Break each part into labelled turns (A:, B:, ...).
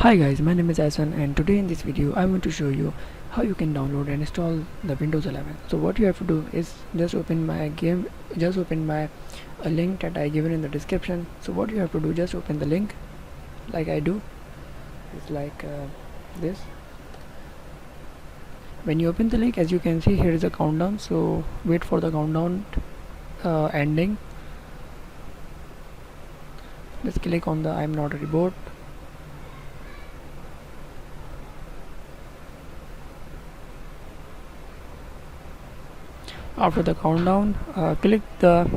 A: Hi guys, my name is Asan and today in this video I'm going to show you how you can download and install the Windows 11. So what you have to do is just open my a link that I given in the description. So what you have to do, just open the link like I do. It's like this. When you open the link, as you can see, here is a countdown, so wait for the countdown ending. Just click on the I'm not a robot. After the countdown, click the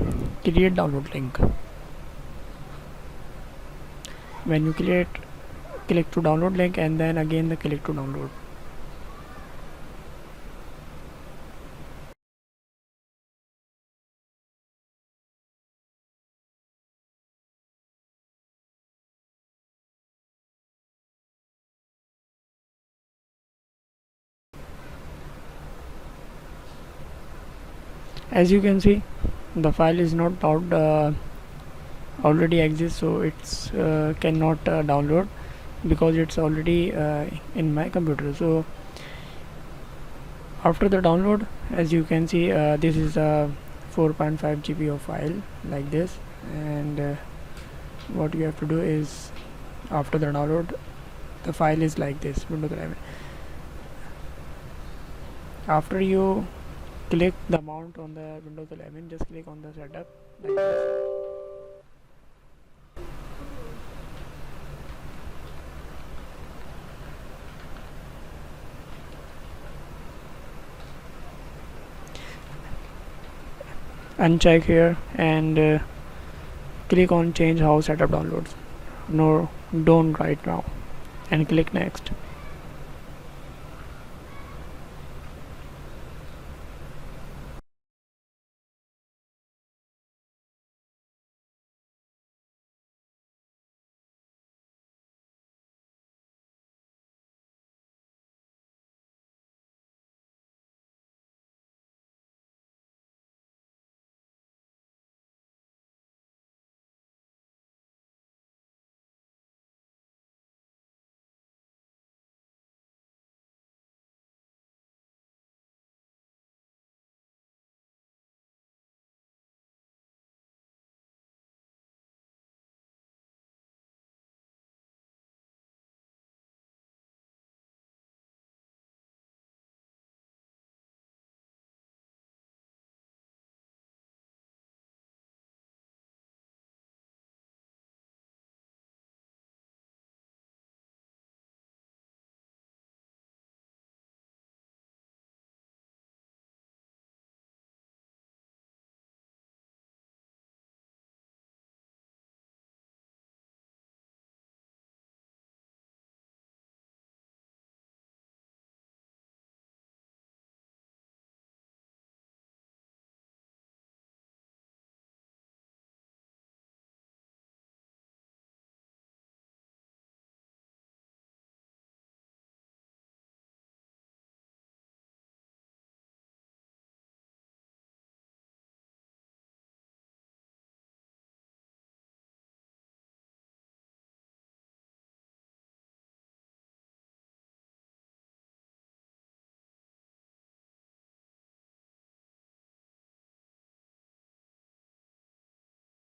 A: create download link. When you click to download link and then again the click to download. As you can see, the file is not out, already exists, so it's cannot download because it's already in my computer. So after the download, as you can see, this is a 4.5 GB of file like this, and what you have to do is after the download, the file is like this, Windows 11. After you click the mount on the Windows 11, just click on the setup like this. Uncheck here and click on change how setup downloads. No, don't right now, and click next.